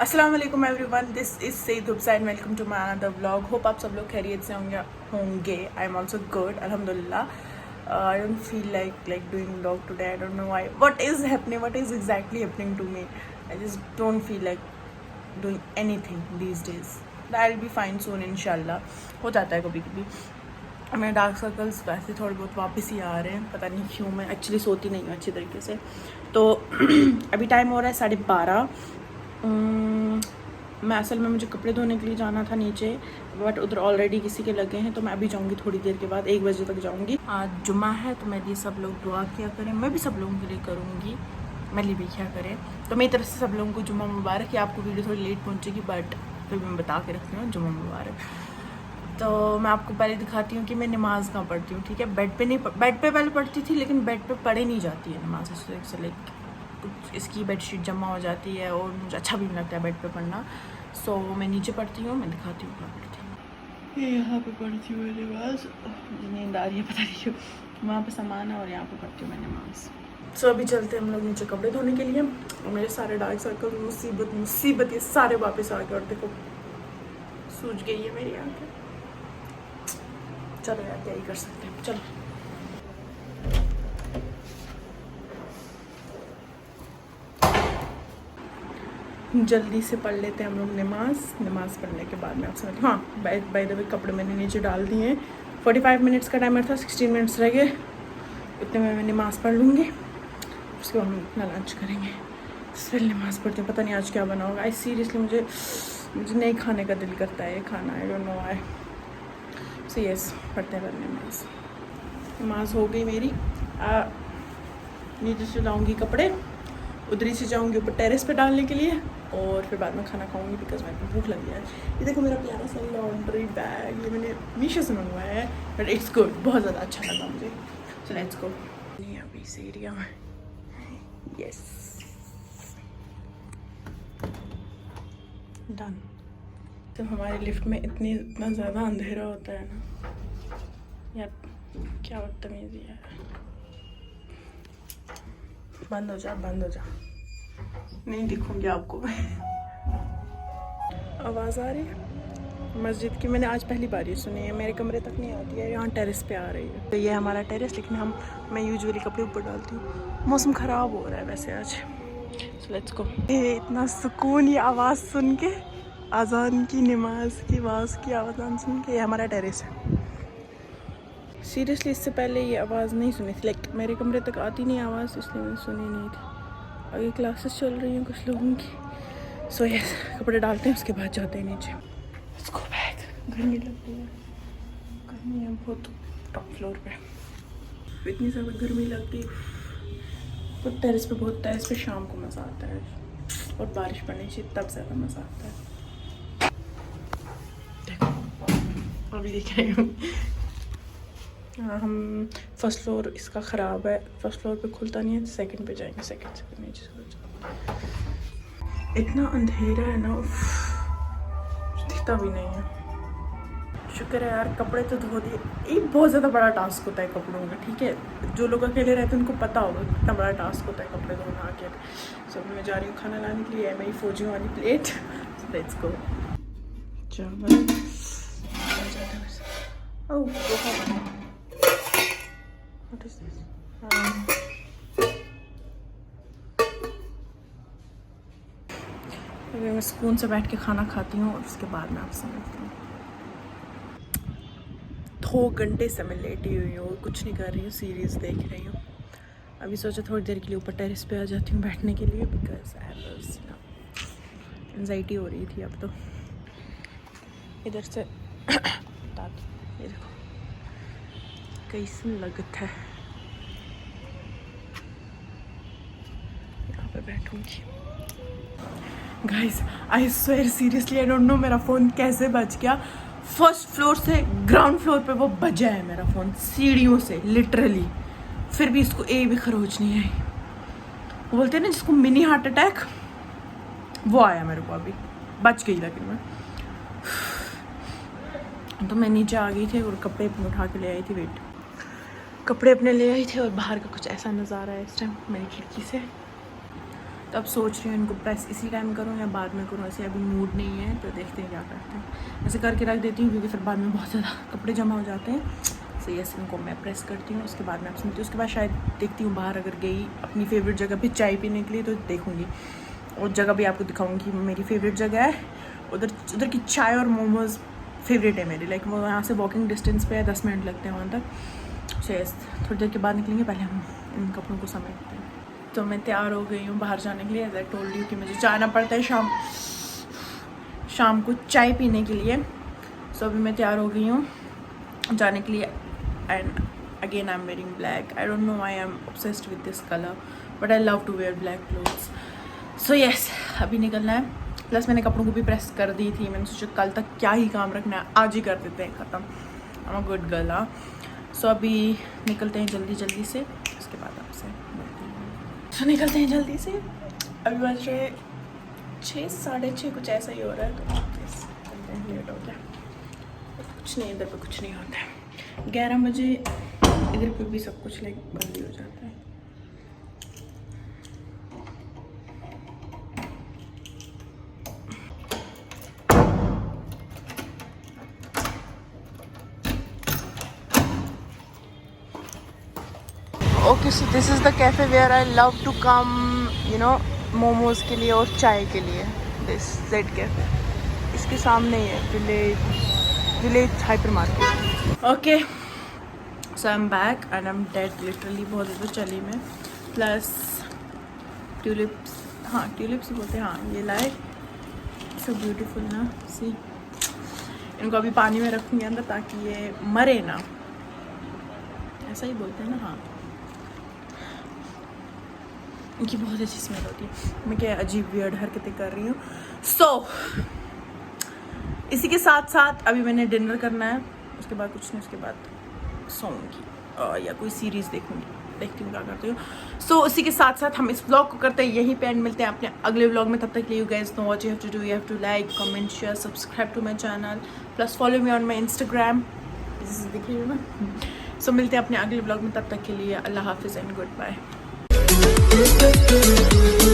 अस्सलाम वालेकुम everyone, this is Saeed हुबसा and welcome to my another vlog. Hope आप सब लोग खैरियत से होंगे। आई एम ऑल्सो गुड, अल्हम्दुलिल्लाह। I don't feel like doing vlog today. I don't know why, what is happening, what is exactly happening to me. I just don't feel like doing anything these days. I will be fine soon इंशाल्लाह। हो जाता है कभी कभी। मेरे dark circles वैसे थोड़े बहुत वापस ही आ रहे हैं, पता नहीं क्यों। मैं एक्चुअली सोती नहीं हूँ अच्छी तरीके से। तो अभी टाइम हो रहा है 12:30। मैं असल में मुझे कपड़े धोने के लिए जाना था नीचे, बट उधर ऑलरेडी किसी के लगे हैं, तो मैं अभी जाऊंगी थोड़ी देर के बाद, 1 बजे तक जाऊंगी। आज जुम्मा है, तो मेरे लिए सब लोग दुआ किया करें। मैं भी सब लोगों के लिए करूँगी, मेरे लिए भी क्या करें। तो मेरी तरफ से सब लोगों को जुम्मा मुबारक। या आपको वीडियो थोड़ी लेट पहुँचेगी, बट फिर मैं बता के रखती हूँ जुम्मा मुबारक। तो मैं आपको पहले दिखाती हूँ कि मैं नमाज़ कहाँ पढ़ती हूँ। ठीक है, बेड पे नहीं, बेड पे पहले पढ़ती थी, लेकिन बेड पे पढ़े नहीं जाती है नमाज से। लाइक कुछ इसकी बेडशीट जमा हो जाती है और मुझे अच्छा भी नहीं लगता है बेड पे पढ़ना। सो मैं नीचे पढ़ती हूँ। मैं दिखाती हूँ कहाँ पढ़ती हूँ। ये यहाँ पे पढ़ती हूँ नमाज। नींद आ रही है, पता नहीं क्यों। वहाँ पे सामान है और यहाँ पे पढ़ती हूँ मैं नमाज। सो अभी चलते हैं हम लोग नीचे कपड़े धोने के लिए। और मेरे सारे डार्क सर्कल मुसीबत ये सारे वापस आ गए। और देखो सूज गई है मेरी आँखें। चलो यार, क्या ही कर सकते हैं। चलो जल्दी से पढ़ लेते हैं हम लोग नमाज पढ़ने के बाद में आपसे मिलती हूँ। हाँ, बाय द वे कपड़े मैंने नीचे डाल दिए हैं। 45 मिनट्स का टाइमर था, 16 मिनट्स रह गए। इतने में मैं नमाज़ पढ़ लूँगी, उसके बाद हम अपना लंच करेंगे। फिर नमाज़ पढ़ती हूँ। पता नहीं आज क्या बना होगा। आई सीरियसली मुझे नहीं खाने का दिल करता है ये खाना। आई don't know why. So yes, पढ़ते हैं नमाज हो गई मेरी। नीचे से लाऊँगी कपड़े, उधरी से जाऊँगी ऊपर टेरेस पे डालने के लिए, और फिर बाद में खाना खाऊंगी बिकॉज मेरे को भूख लगी है। ये देखो मेरा प्यारा सा लॉन्ड्री बैग, ये मैंने मीशो से मंगवाया है, बट इट्स गुड, बहुत ज़्यादा अच्छा लगा मुझे। So let's go. नहीं अभी इस एरिया में, यस डन। तो हमारे लिफ्ट में इतना ज़्यादा अंधेरा होता है ना यार, क्या बदतमीज़ी है। बंद हो जा, बंद हो जा, नहीं दिखूंगी आपको। आवाज़ आ रही है मस्जिद की। मैंने आज पहली बार ये सुनी है, मेरे कमरे तक नहीं आती है, यहाँ टेरेस पे आ रही है। तो ये हमारा टेरेस, लेकिन मैं यूजुअली कपड़े ऊपर डालती हूँ। मौसम ख़राब हो रहा है वैसे आज। So let's go. ये इतना सुकून, ये आवाज़ सुन के, अजान की, नमाज की आवाज़ की आवाज़ सुन के। ये हमारा टेरेस है। सीरियसली इससे पहले ये आवाज़ नहीं सुनी थी, लाइक मेरे कमरे तक आती नहीं आवाज़, इसलिए मैंने सुनी नहीं थी। आगे क्लासेस चल रही हैं कुछ लोगों की। सो यस, कपड़े डालते हैं, उसके बाद जाते हैं नीचे। इसको बैग गर्मी लग रही है, गर्मी है बहुत टॉप फ्लोर पे। इतनी ज़्यादा गर्मी लगती तो टेरेस पे शाम को मज़ा आता है, और बारिश पड़नी चाहिए तब ज़्यादा मज़ा आता है। देखो अभी दिख रही हूँ। हम फर्स्ट फ्लोर इसका ख़राब है, फर्स्ट फ्लोर पे खुलता नहीं है, सेकंड पे जाएंगे, सेकंड से नीचे से। इतना अंधेरा है ना, दिखता भी नहीं है। शुक्र है यार, कपड़े तो धो दिए। एक बहुत ज़्यादा बड़ा टास्क होता है कपड़ों का, ठीक है। जो लोग अकेले रहते हैं उनको पता होगा कितना बड़ा टास्क होता है कपड़े धोना अकेले। सो मैं जा रही हूँ खाना लाने के लिए, मेरी फौजियों वाली plate. Let's go. What is this? अभी मैं सुकून से बैठ के खाना खाती हूँ, और उसके बाद मैं आपसे मिलती हूँ। 2 घंटे से मैं लेटी हुई हूँ, कुछ नहीं कर रही हूँ, सीरीज़ देख रही हूँ। अभी सोचा थोड़ी देर के लिए ऊपर टेरेस पे आ जाती हूँ बैठने के लिए, बिकॉज एंजाइटी हो रही थी। अब तो इधर से ये देखो कैसन लगता है, यहाँ पे बैठूंगी। Guys I swear seriously, I don't know मेरा फ़ोन कैसे बच गया। फर्स्ट फ्लोर से ग्राउंड फ्लोर पे वो बजा है मेरा फ़ोन, सीढ़ियों से लिटरली। फिर भी इसको भी खरोच नहीं आई। वो बोलते हैं ना जिसको मिनी हार्ट अटैक, वो आया मेरे को। अभी बच गई, लेकिन मैं नीचे आ गई थी और कपड़े अपने उठा के ले आई थी। वेट, कपड़े अपने ले आई थी, और बाहर का कुछ ऐसा नज़ारा है इस टाइम मेरी खिड़की से। तो अब सोच रही हूँ इनको प्रेस इसी टाइम करूँ या बाद में करूँ, ऐसे अभी मूड नहीं है तो देखते हैं क्या करते हैं। ऐसे करके रख देती हूँ क्योंकि फिर बाद में बहुत ज़्यादा कपड़े जमा हो जाते हैं। सो यस, इनको मैं प्रेस करती हूँ, उसके बाद मैं आपसे मिलती हूँ। उसके बाद शायद देखती हूँ बाहर अगर गई अपनी फेवरेट जगह पे चाय पीने के लिए तो देखूँगी, और जगह भी आपको दिखाऊँगी। मेरी फेवरेट जगह है उधर की चाय और मोमोज़ फेवरेट है मेरी। लाइक वो यहाँ से वॉकिंग डिस्टेंस पे है, 10 मिनट लगते हैं वहाँ तक। सो यस, थोड़ी देर के बाद निकलेंगे, पहले हम इन कपड़ों को समेटते हैं। तो मैं तैयार हो गई हूँ बाहर जाने के लिए। एज आई टोल्ड यू कि मुझे जाना पड़ता है शाम को चाय पीने के लिए। सो अभी मैं तैयार हो गई हूँ जाने के लिए। And again I am wearing black. I don't know why I am obsessed with this colour, but I love to wear black clothes. So yes, अभी निकलना है। प्लस मैंने कपड़ों को भी प्रेस कर दी थी। मैंने सोचा कल तक क्या ही काम रखना है, आज ही कर देते हैं ख़त्म। I am a good girl. हाँ, सो अभी निकलते हैं जल्दी से, उसके बाद आपसे मिलते हैं। तो निकलते हैं जल्दी से। अभी बज रहे 6, 6:30 कुछ ऐसा ही हो रहा है। तो चलते हैं, लेट हो गया। कुछ नहीं, इधर पे कुछ नहीं होता है। 11 बजे इधर पे भी सब कुछ लाइक बंद ही हो जाता है। Okay, so this is the cafe where I love to come, you know, momos के लिए और चाय के लिए। दिस जेड कैफ़े, इसके सामने ही है village hyper market. Okay, so I am back and I am dead literally. बहुत ज़्यादा चली मैं। प्लस ट्यूलिप्स, हाँ ट्यूलिप्स ही बोलते हैं, हाँ ये लाए, सो ब्यूटीफुल ना। सी, इनको अभी पानी में रखूँगी अंदर ताकि ये मरे ना, ऐसा ही बोलते हैं ना। हाँ, इनकी बहुत अच्छी स्मेल होती है। मैं क्या अजीब वियर्ड हरकतें कर रही हूँ। सो इसी के साथ साथ अभी मैंने डिनर करना है, उसके बाद कुछ नहीं, उसके बाद सोऊंगी या कोई सीरीज़ देखूंगी, देखती हूँ क्या करती हूँ। सो इसी के साथ साथ हम इस व्लॉग को करते हैं यहीं पे एंड। मिलते हैं अपने अगले व्लॉग में। तब तक के लिए you guys know what you have to do. You have to like, comment, share, subscribe to my channel, plus follow me on my Instagram. देखिए ना। सो मिलते हैं अपने अगले व्लॉग में। तब तक के लिए अल्लाह हाफिज़ एंड गुड बाय।